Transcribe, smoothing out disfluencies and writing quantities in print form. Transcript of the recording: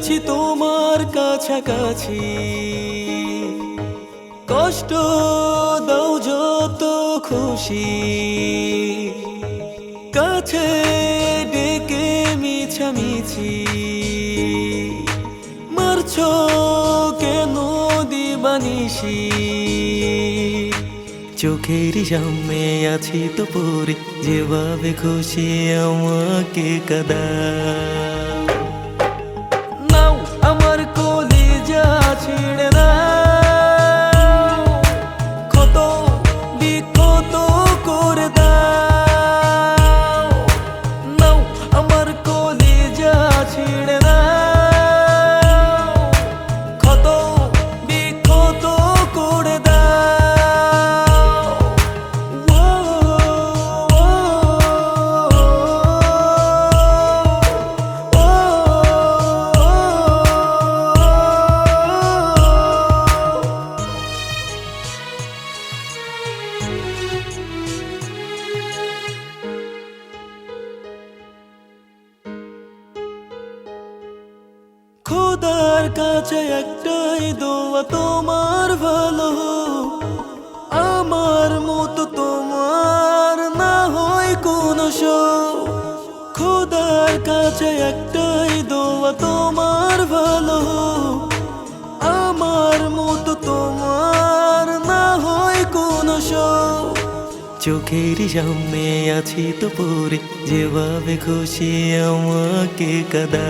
আছি তোমার কাছাকাছি, কষ্ট দাও যত খুশি, কাছে ডেকে মিছামিছি মারছো কেন দিবানিশি। চোখের সামনে আছি তো পরে, যেভাবে খুশি আমাকে কাদা। নাও আমার কলিজা ছিঁড়ে দাও, ক্ষত বিক্ষত করে দাও। নাও আমার কলিজা ছিঁড়ে দাও, ক্ষত বিক্ষত করে দাও। খোদার কাছে একটাই দোয়া, তোমার ভালো আমার মতো তোমার না হয় কোনো শোক। খোদার কাছে একটাই দোয়া, তোমার ভালো আমার মতো তোমার না হয় কোনো শোক। চোখের সামনে আছি তো পরে, যেভাবে খুশি আমাকে কাদা।